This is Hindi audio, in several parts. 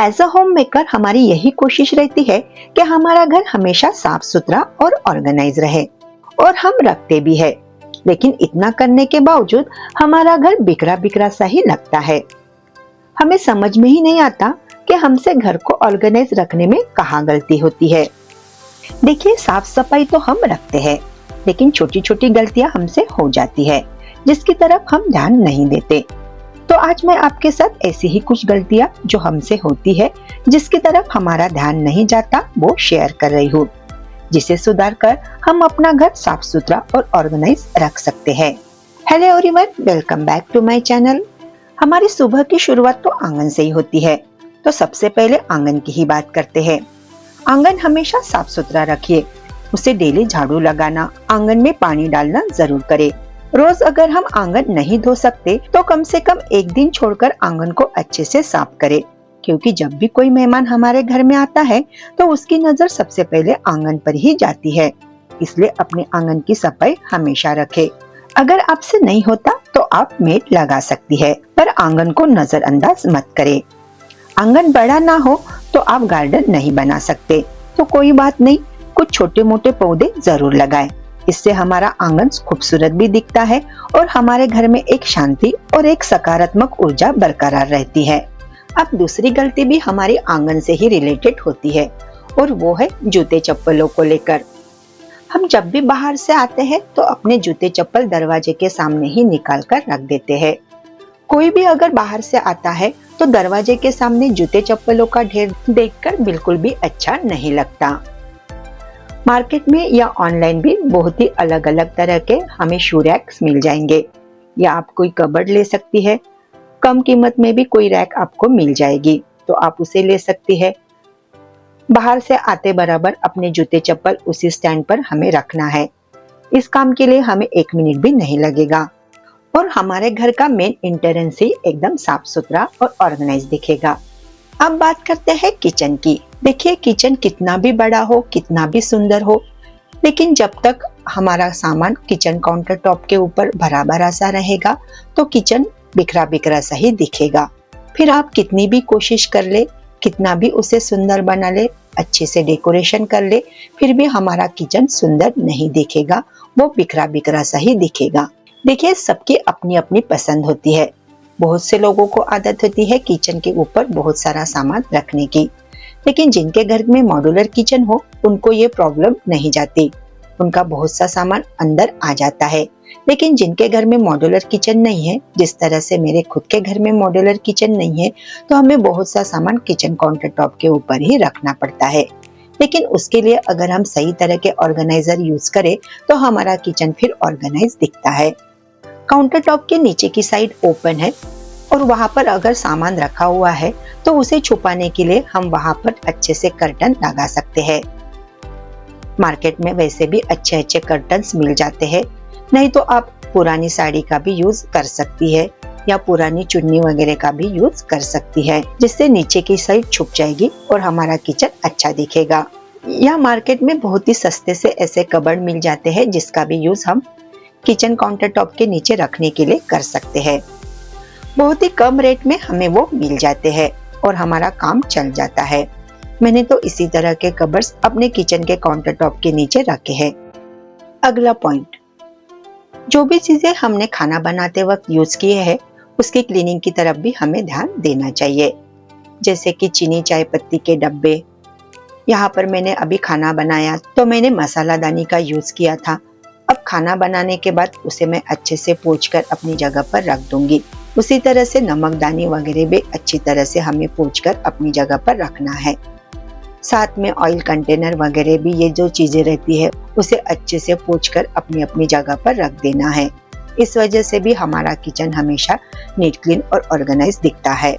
एज अ होम मेकर हमारी यही कोशिश रहती है कि हमारा घर हमेशा साफ सुथरा और ऑर्गेनाइज रहे, और हम रखते भी है। लेकिन इतना करने के बावजूद हमारा घर बिखरा बिखरा सा ही लगता है। हमें समझ में ही नहीं आता कि हमसे घर को ऑर्गेनाइज रखने में कहाँ गलती होती है। देखिए, साफ सफाई तो हम रखते हैं, लेकिन छोटी छोटी गलतियां हमसे हो जाती है जिसकी तरफ हम ध्यान नहीं देते। तो आज मैं आपके साथ ऐसी ही कुछ गलतियां जो हमसे होती है, जिसकी तरफ हमारा ध्यान नहीं जाता, वो शेयर कर रही हूँ, जिसे सुधार कर हम अपना घर साफ सुथरा और ऑर्गेनाइज रख सकते हैं। Hello everyone, welcome back to my channel. हमारी सुबह की शुरुआत तो आंगन से ही होती है, तो सबसे पहले आंगन की ही बात करते हैं। आंगन हमेशा साफ सुथरा रखिए, उसे डेली झाड़ू लगाना, आंगन में पानी डालना जरूर करें। रोज अगर हम आंगन नहीं धो सकते तो कम से कम एक दिन छोड़कर आंगन को अच्छे से साफ करें, क्योंकि जब भी कोई मेहमान हमारे घर में आता है तो उसकी नजर सबसे पहले आंगन पर ही जाती है। इसलिए अपने आंगन की सफाई हमेशा रखें। अगर आपसे नहीं होता तो आप मेट लगा सकती है, पर आंगन को नजरअंदाज मत करें। आंगन बड़ा ना हो तो आप गार्डन नहीं बना सकते, तो कोई बात नहीं, कुछ छोटे मोटे पौधे जरूर लगाएं। इससे हमारा आंगन खूबसूरत भी दिखता है और हमारे घर में एक शांति और एक सकारात्मक ऊर्जा बरकरार रहती है। अब दूसरी गलती भी हमारे आंगन से ही रिलेटेड होती है, और वो है जूते चप्पलों को लेकर। हम जब भी बाहर से आते हैं तो अपने जूते चप्पल दरवाजे के सामने ही निकाल कर रख देते हैं। कोई भी अगर बाहर से आता है तो दरवाजे के सामने जूते चप्पलों का ढेर देखकर बिल्कुल भी अच्छा नहीं लगता। मार्केट में या ऑनलाइन भी बहुत ही अलग अलग तरह के हमें शू रैक्स मिल जाएंगे, या आप कोई कबर्ड ले सकती है। कम कीमत में भी कोई रैक आपको मिल जाएगी, तो आप उसे ले सकती है। बाहर से आते बराबर अपने जूते चप्पल उसी स्टैंड पर हमें रखना है। इस काम के लिए हमें 1 मिनट भी नहीं लगेगा, और हमारे घर का मेन एंट्रेंस ही एकदम साफ सुथरा और ऑर्गेनाइज दिखेगा। अब बात करते हैं किचन की। देखिए, किचन कितना भी बड़ा हो, कितना भी सुंदर हो, लेकिन जब तक हमारा सामान किचन काउंटर टॉप के ऊपर भरा भरा सा रहेगा तो किचन बिखरा बिखरा सा ही दिखेगा। फिर आप कितनी भी कोशिश कर ले, कितना भी उसे सुंदर बना ले, अच्छे से डेकोरेशन कर ले, फिर भी हमारा किचन सुंदर नहीं दिखेगा, वो बिखरा बिखरा सा ही दिखेगा। देखिए, सबकी अपनी अपनी पसंद होती है। बहुत से लोगों को आदत होती है किचन के ऊपर बहुत सारा सामान रखने की, लेकिन जिनके घर में मॉड्यूलर किचन हो उनको ये प्रॉब्लम नहीं जाती, उनका बहुत सा सामान अंदर आ जाता है। लेकिन जिनके घर में मॉड्यूलर किचन नहीं है, जिस तरह से मेरे खुद के घर में मॉड्यूलर किचन नहीं है, तो हमें बहुत सा सामान किचन काउंटर टॉप के ऊपर ही रखना पड़ता है। लेकिन उसके लिए अगर हम सही तरह के ऑर्गेनाइजर यूज करें तो हमारा किचन फिर ऑर्गेनाइज दिखता है। काउंटर टॉप के नीचे की साइड ओपन है, और वहां पर अगर सामान रखा हुआ है तो उसे छुपाने के लिए हम वहां पर अच्छे से कर्टन लगा सकते हैं। मार्केट में वैसे भी अच्छे अच्छे कर्टन्स मिल जाते हैं, नहीं तो आप पुरानी साड़ी का भी यूज कर सकती है, या पुरानी चुन्नी वगैरह का भी यूज कर सकती है, जिससे नीचे की साइड छुप जाएगी और हमारा किचन अच्छा दिखेगा। या मार्केट में बहुत ही सस्ते से ऐसे कबर्ड मिल जाते हैं, जिसका भी यूज हम किचन काउंटर टॉप के नीचे रखने के लिए कर सकते हैं। बहुत ही कम रेट में हमें वो मिल जाते हैं और हमारा काम चल जाता है। मैंने तो इसी तरह के कबर्ड्स अपने किचन के काउंटर टॉप के नीचे रखे हैं। अगला पॉइंट, जो भी चीजें हमने खाना बनाते वक्त यूज किए हैं उसकी क्लीनिंग की तरफ भी हमें ध्यान देना चाहिए। जैसे कि चीनी चाय पत्ती के डब्बे, यहाँ पर मैंने अभी खाना बनाया तो मैंने मसालादानी का यूज किया था। अब खाना बनाने के बाद उसे मैं अच्छे से पोंछकर अपनी जगह पर रख दूंगी। उसी तरह से नमकदानी वगैरह भी अच्छी तरह से हमें पोंछकर अपनी जगह पर रखना है। साथ में ऑयल कंटेनर वगैरह भी, ये जो चीजें रहती है उसे अच्छे से पोंछकर अपनी अपनी जगह पर रख देना है। इस वजह से भी हमारा किचन हमेशा नीट क्लीन और ऑर्गेनाइज दिखता है।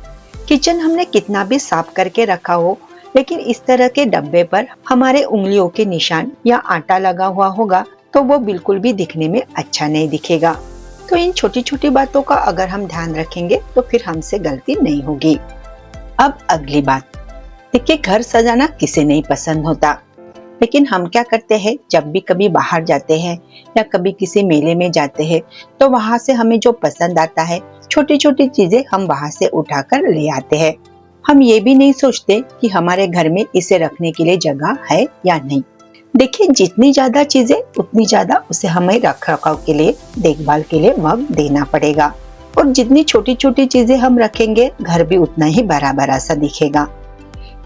किचन हमने कितना भी साफ करके रखा हो, लेकिन इस तरह के डब्बे पर हमारे उंगलियों के निशान या आटा लगा हुआ होगा तो वो बिल्कुल भी दिखने में अच्छा नहीं दिखेगा। तो इन छोटी छोटी बातों का अगर हम ध्यान रखेंगे तो फिर हमसे गलती नहीं होगी। अब अगली बात, देखिए, घर सजाना किसे नहीं पसंद होता, लेकिन हम क्या करते हैं, जब भी कभी बाहर जाते हैं या कभी किसी मेले में जाते हैं तो वहां से हमें जो पसंद आता है, छोटी छोटी चीजें हम वहां से उठाकर ले आते हैं। हम ये भी नहीं सोचते कि हमारे घर में इसे रखने के लिए जगह है या नहीं। देखिए, जितनी ज्यादा चीजें उतनी ज्यादा उसे हमें रख रखाव के लिए, देखभाल के लिए वक्त देना पड़ेगा। और जितनी छोटी छोटी चीजें हम रखेंगे, घर भी उतना ही बड़ा बड़ा सा दिखेगा।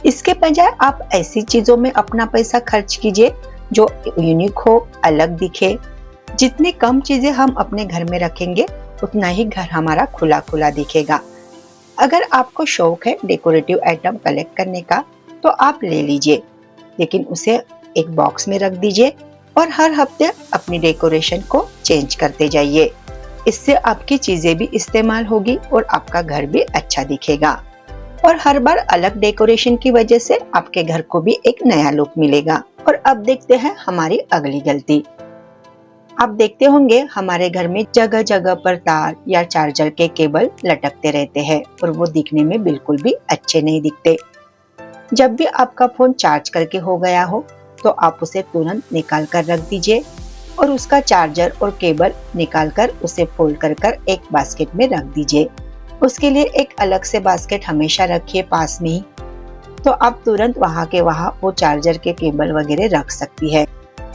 इसके बजाय आप ऐसी चीजों में अपना पैसा खर्च कीजिए जो यूनिक हो, अलग दिखे। जितनी कम चीजें हम अपने घर में रखेंगे, उतना ही घर हमारा खुला खुला दिखेगा। अगर आपको शौक है डेकोरेटिव आइटम कलेक्ट करने का, तो आप ले लीजिए, लेकिन उसे एक बॉक्स में रख दीजिए और हर हफ्ते अपनी डेकोरेशन को चेंज करते जाइए। इससे आपकी चीजें भी इस्तेमाल होगी और आपका घर भी अच्छा दिखेगा। और हर बार अलग डेकोरेशन की वजह से आपके घर को भी एक नया लुक मिलेगा। और अब देखते हैं हमारी अगली गलती। आप देखते होंगे हमारे घर में जगह जगह पर तार या चार्जर के केबल लटकते रहते हैं और वो दिखने में बिल्कुल भी अच्छे नहीं दिखते। जब भी आपका फोन चार्ज करके हो गया हो, तो आप उसे तुरंत निकाल कर रख दीजिए और उसका चार्जर और केबल निकाल कर उसे फोल्ड कर एक बास्केट में रख दीजिए। उसके लिए एक अलग से बास्केट हमेशा रखिए पास में ही, तो आप तुरंत वहाँ के वहाँ वो चार्जर के केबल वगैरह रख सकती है।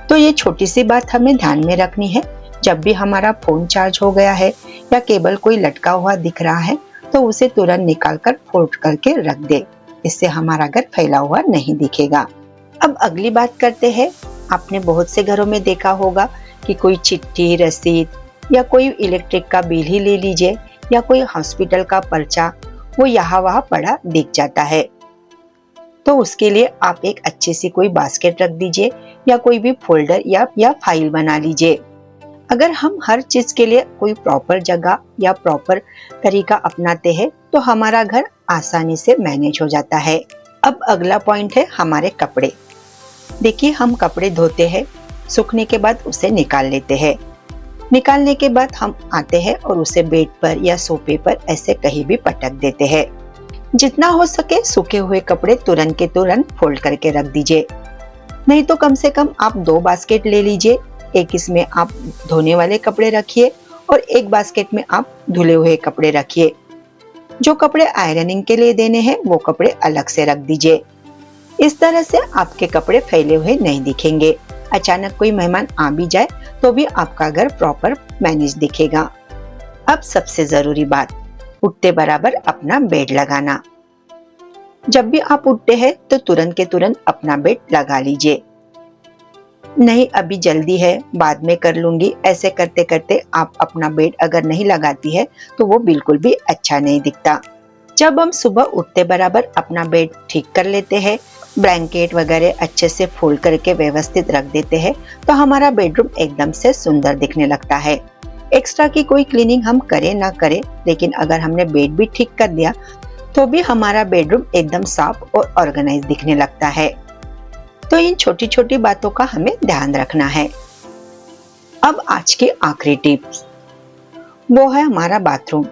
तो ये छोटी सी बात हमें ध्यान में रखनी है। जब भी हमारा फोन चार्ज हो गया है या केबल कोई लटका हुआ दिख रहा है, तो उसे तुरंत निकाल कर फोल्ड करके रख दे। इससे हमारा घर फैला हुआ नहीं दिखेगा। अब अगली बात करते हैं। आपने बहुत से घरों में देखा होगा कि कोई चिट्ठी, रसीद या कोई इलेक्ट्रिक का बिल ही ले लीजिए या कोई हॉस्पिटल का पर्चा, वो यहाँ वहाँ पड़ा दिख जाता है। तो उसके लिए आप एक अच्छी सी कोई बास्केट रख दीजिए या कोई भी फोल्डर या फाइल बना लीजिए। अगर हम हर चीज के लिए कोई प्रॉपर जगह या प्रॉपर तरीका अपनाते हैं, तो हमारा घर आसानी से मैनेज हो जाता है। अब अगला पॉइंट है हमारे कपड़े। देखिए, हम कपड़े धोते हैं, सूखने के बाद उसे निकाल लेते हैं। निकालने के बाद हम आते हैं और उसे बेड पर या सोफे पर ऐसे कहीं भी पटक देते हैं। जितना हो सके सूखे हुए कपड़े तुरंत के तुरंत फोल्ड करके रख दीजिए। नहीं तो कम से कम आप 2 बास्केट ले लीजिए। एक इसमें आप धोने वाले कपड़े रखिए और एक बास्केट में आप धुले हुए कपड़े रखिए। जो कपड़े आयरनिंग के लिए देने हैं, वो कपड़े अलग से रख दीजिए। इस तरह से आपके कपड़े फैले हुए नहीं दिखेंगे। अचानक कोई मेहमान आ भी जाए तो भी आपका घर प्रॉपर मैनेज दिखेगा। अब सबसे जरूरी बात, उठते बराबर अपना बेड लगाना। जब भी आप उठते हैं तो तुरंत के तुरंत अपना बेड लगा लीजिए। नहीं, अभी जल्दी है, बाद में कर लूंगी, ऐसे करते करते आप अपना बेड अगर नहीं लगाती है तो वो बिल्कुल भी अच्छा नहीं दिखता। जब हम सुबह उठते बराबर अपना बेड ठीक कर लेते हैं, ब्लैंकेट वगैरह अच्छे से फोल्ड करके व्यवस्थित रख देते हैं, तो हमारा बेडरूम एकदम से सुंदर दिखने लगता है। एक्स्ट्रा की कोई क्लीनिंग हम करें ना करें, लेकिन अगर हमने बेड भी ठीक कर दिया तो भी हमारा बेडरूम एकदम साफ और ऑर्गेनाइज दिखने लगता है। तो इन छोटी छोटी बातों का हमें ध्यान रखना है। अब आज की आखिरी टिप्स, वो है हमारा बाथरूम।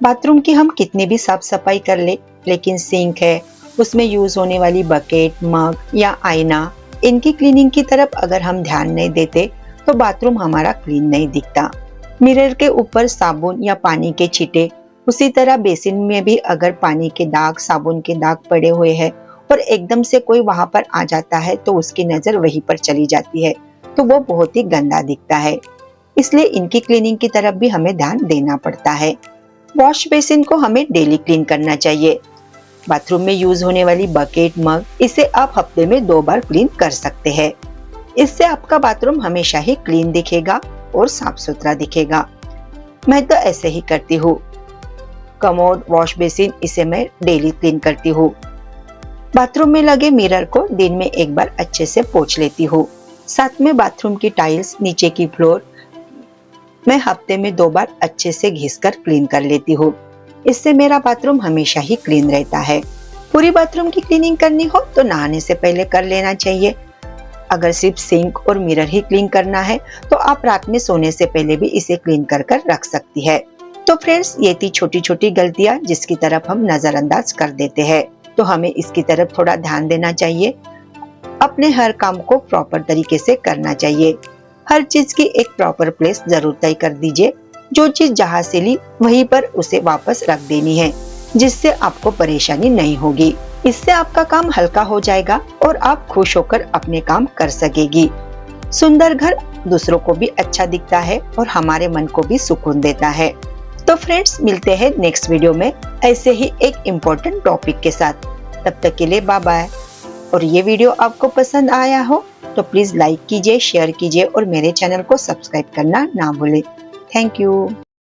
बाथरूम की हम कितनी भी साफ सफाई कर ले, लेकिन सिंक है, उसमें यूज होने वाली बकेट, मग या आईना, इनकी क्लीनिंग की तरफ अगर हम ध्यान नहीं देते तो बाथरूम हमारा क्लीन नहीं दिखता। मिरर के ऊपर साबुन या पानी के छींटे, उसी तरह बेसिन में भी अगर पानी के दाग, साबुन के दाग पड़े हुए हैं और एकदम से कोई वहां पर आ जाता है तो उसकी नजर वहीं पर चली जाती है, तो वो बहुत ही गंदा दिखता है। इसलिए इनकी क्लीनिंग की तरफ भी हमें ध्यान देना पड़ता है। वॉश बेसिन को हमें डेली क्लीन करना चाहिए। बाथरूम में यूज होने वाली बकेट, मग, इसे आप हफ्ते में 2 बार क्लीन कर सकते हैं। इससे आपका बाथरूम हमेशा ही क्लीन दिखेगा और साफ सुथरा दिखेगा। मैं तो ऐसे ही करती हूँ। कमोड, वॉश बेसिन, इसे मैं डेली क्लीन करती हूँ। बाथरूम में लगे मिरर को दिन में 1 बार अच्छे से पोंछ लेती हूँ। साथ में बाथरूम की टाइल्स, नीचे की फ्लोर मैं हफ्ते में 2 बार अच्छे से घिसकर क्लीन कर लेती हूँ। इससे मेरा बाथरूम हमेशा ही क्लीन रहता है। पूरी बाथरूम की क्लीनिंग करनी हो तो नहाने से पहले कर लेना चाहिए। अगर सिर्फ सिंक और मिरर ही क्लीन करना है तो आप रात में सोने से पहले भी इसे क्लीन कर रख सकती है। तो फ्रेंड्स, ये थी छोटी छोटी गलतियां जिसकी तरफ हम नजरअंदाज कर देते हैं, तो हमें इसकी तरफ थोड़ा ध्यान देना चाहिए। अपने हर काम को प्रॉपर तरीके से करना चाहिए। हर चीज की एक प्रॉपर प्लेस जरूर तय कर दीजिए। जो चीज जहाँ से ली वहीं पर उसे वापस रख देनी है। जिससे आपको परेशानी नहीं होगी। इससे आपका काम हल्का हो जाएगा और आप खुश होकर अपने काम कर सकेगी। सुंदर घर दूसरों को भी अच्छा दिखता है और हमारे मन को भी सुकून देता है। तो फ्रेंड्स, मिलते हैं नेक्स्ट वीडियो में ऐसे ही एक इम्पोर्टेंट टॉपिक के साथ। तब तक के लिए बाय बाय। और ये वीडियो आपको पसंद आया हो तो प्लीज लाइक कीजिए, शेयर कीजिए और मेरे चैनल को सब्सक्राइब करना ना भूलें। Thank you.